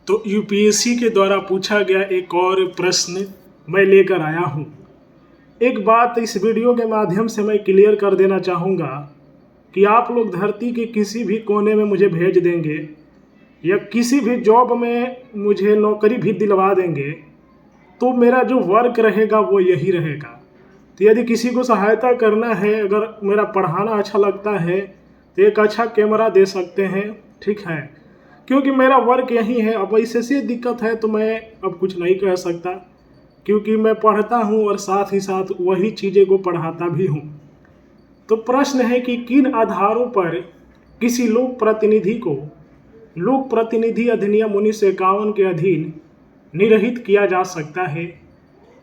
तो यूपीएससी के द्वारा पूछा गया एक और प्रश्न मैं लेकर आया हूँ। एक बात इस वीडियो के माध्यम से मैं क्लियर कर देना चाहूँगा कि आप लोग धरती के किसी भी कोने में मुझे भेज देंगे या किसी भी जॉब में मुझे नौकरी भी दिलवा देंगे, तो मेरा जो वर्क रहेगा वो यही रहेगा। तो यदि किसी को सहायता करना है, अगर मेरा पढ़ाना अच्छा लगता है तो एक अच्छा कैमरा दे सकते हैं, ठीक है, क्योंकि मेरा वर्क यही है। अब इससे से दिक्कत है तो मैं अब कुछ नहीं कह सकता, क्योंकि मैं पढ़ता हूँ और साथ ही साथ वही चीज़ें को पढ़ाता भी हूँ। तो प्रश्न है कि किन आधारों पर किसी लोक प्रतिनिधि को लोक प्रतिनिधि अधिनियम 1951 के अधीन निरहित किया जा सकता है।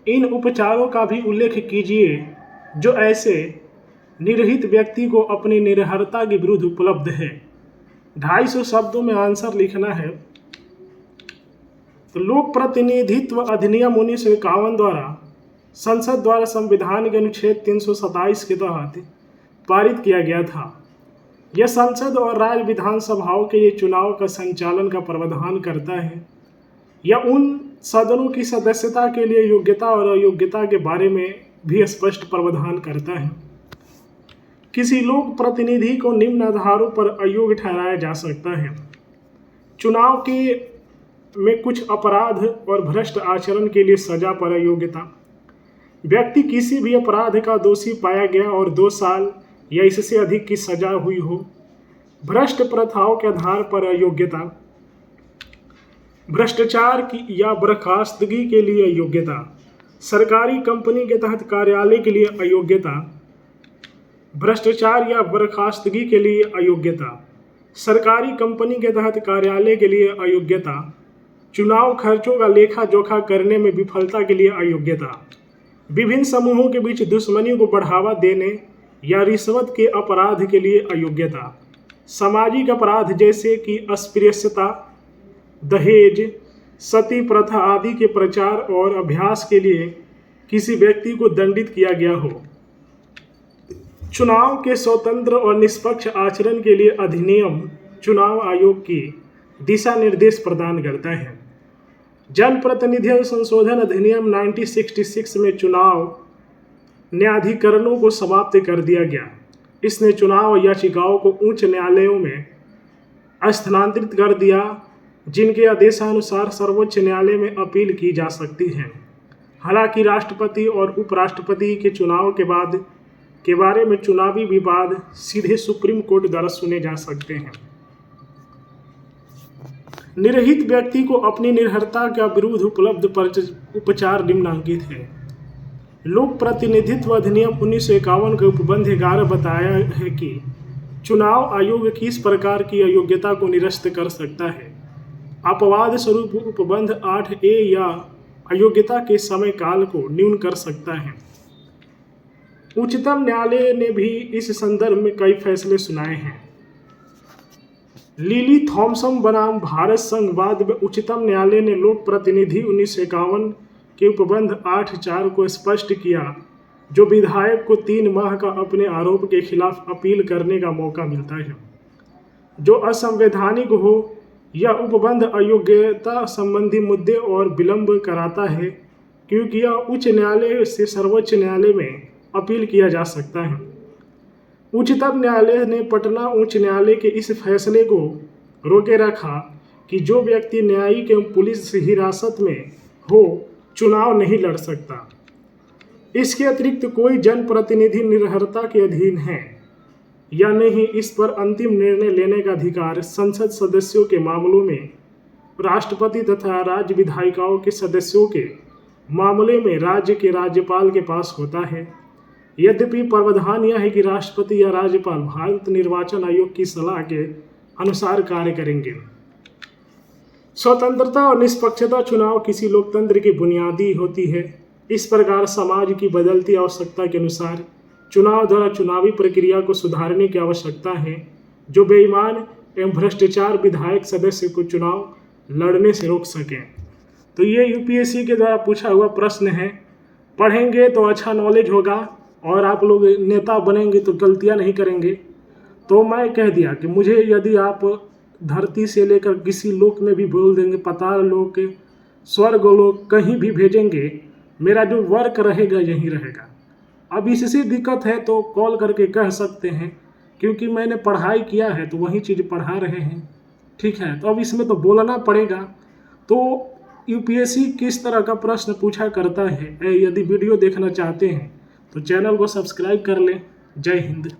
इन उपचारों का भी उल्लेख कीजिए जो ऐसे निरहित व्यक्ति को अपनी निरहरता के विरुद्ध उपलब्ध है। 250 शब्दों में आंसर लिखना है। तो लोक प्रतिनिधित्व अधिनियम 1951 द्वारा संसद द्वारा संविधान के अनुच्छेद 327 के तहत पारित किया गया था। यह संसद और राज्य विधानसभाओं के लिए चुनाव का संचालन का प्रावधान करता है। यह उन सदनों की सदस्यता के लिए योग्यता और अयोग्यता के बारे में भी स्पष्ट प्रावधान करता है। किसी लोक प्रतिनिधि को निम्न आधारों पर अयोग्य ठहराया जा सकता है। चुनाव में कुछ अपराध और भ्रष्ट आचरण के लिए सजा पर अयोग्यता। व्यक्ति किसी भी अपराध का दोषी पाया गया और 2 साल या इससे अधिक की सजा हुई हो। भ्रष्ट प्रथाओं के आधार पर अयोग्यता। भ्रष्टाचार की या बर्खास्तगी के लिए अयोग्यता। सरकारी कंपनी के तहत कार्यालय के लिए अयोग्यता। भ्रष्टाचार या बर्खास्तगी के लिए अयोग्यता। सरकारी कंपनी के तहत कार्यालय के लिए अयोग्यता। चुनाव खर्चों का लेखा जोखा करने में विफलता के लिए अयोग्यता। विभिन्न समूहों के बीच दुश्मनी को बढ़ावा देने या रिश्वत के अपराध के लिए अयोग्यता। सामाजिक अपराध जैसे कि अस्पृश्यता, दहेज, सती प्रथा आदि के प्रचार और अभ्यास के लिए किसी व्यक्ति को दंडित किया गया हो। चुनाव के स्वतंत्र और निष्पक्ष आचरण के लिए अधिनियम चुनाव आयोग की दिशा निर्देश प्रदान करता है। जनप्रतिनिधि संशोधन अधिनियम 1966 में चुनाव न्यायाधिकरणों को समाप्त कर दिया गया। इसने चुनाव याचिकाओं को उच्च न्यायालयों में स्थानांतरित कर दिया, जिनके आदेशानुसार सर्वोच्च न्यायालय में अपील की जा सकती है। हालांकि राष्ट्रपति और उपराष्ट्रपति के चुनाव के बारे में चुनावी विवाद सीधे सुप्रीम कोर्ट द्वारा सुने जा सकते हैं। निरहित व्यक्ति को अपनी निरहरता का विरुद्ध उपलब्ध उपचार निम्नलिखित है। लोक प्रतिनिधित्व अधिनियम 1951 के उपबंध 11 बताया है कि चुनाव आयोग किस प्रकार की अयोग्यता को निरस्त कर सकता है। अपवाद स्वरूप उपबंध 8A या अयोग्यता के समय काल को न्यून कर सकता है। उच्चतम न्यायालय ने भी इस संदर्भ में कई फैसले सुनाए हैं। लिली थॉमसन बनाम भारत संघवाद में उच्चतम न्यायालय ने लोक प्रतिनिधि 1951 के उपबंध 8(4) को स्पष्ट किया, जो विधायक को 3 माह का अपने आरोप के खिलाफ अपील करने का मौका मिलता है। जो असंवैधानिक हो, यह उपबंध अयोग्यता संबंधी मुद्दे और विलंब कराता है, क्योंकि यह उच्च न्यायालय से सर्वोच्च न्यायालय में अपील किया जा सकता है। उच्चतम न्यायालय ने पटना उच्च न्यायालय के इस फैसले को रोके रखा कि जो व्यक्ति न्यायिक एवं पुलिस हिरासत में हो चुनाव नहीं लड़ सकता। इसके अतिरिक्त कोई जनप्रतिनिधि निरहरता के अधीन है या नहीं, इस पर अंतिम निर्णय लेने का अधिकार संसद सदस्यों के मामलों में राष्ट्रपति तथा राज्य विधायिकाओं के सदस्यों के मामले में राज्य के राज्यपाल के पास होता है। यद्यपि प्रावधान यह है कि राष्ट्रपति या राज्यपाल भारत निर्वाचन आयोग की सलाह के अनुसार कार्य करेंगे। स्वतंत्रता और निष्पक्षता चुनाव किसी लोकतंत्र की बुनियादी होती है। इस प्रकार समाज की बदलती आवश्यकता के अनुसार चुनाव द्वारा चुनावी प्रक्रिया को सुधारने की आवश्यकता है, जो बेईमान एवं भ्रष्टाचार विधायक सदस्य को चुनाव लड़ने से रोक सकें। तो ये यूपीएससी के द्वारा पूछा हुआ प्रश्न है। पढ़ेंगे तो अच्छा नॉलेज होगा और आप लोग नेता बनेंगे तो गलतियां नहीं करेंगे। तो मैं कह दिया कि मुझे यदि आप धरती से लेकर किसी लोक में भी बोल देंगे, पाताल लोक, स्वर्ग लोक, कहीं भी भेजेंगे, मेरा जो वर्क रहेगा यहीं रहेगा। अब इससे दिक्कत है तो कॉल करके कह सकते हैं, क्योंकि मैंने पढ़ाई किया है तो वही चीज़ पढ़ा रहे हैं, ठीक है। तो अब इसमें तो बोलना पड़ेगा। तो यूपीएससी किस तरह का प्रश्न पूछा करता है, यदि वीडियो देखना चाहते हैं तो चैनल को सब्सक्राइब कर लें। जय हिंद।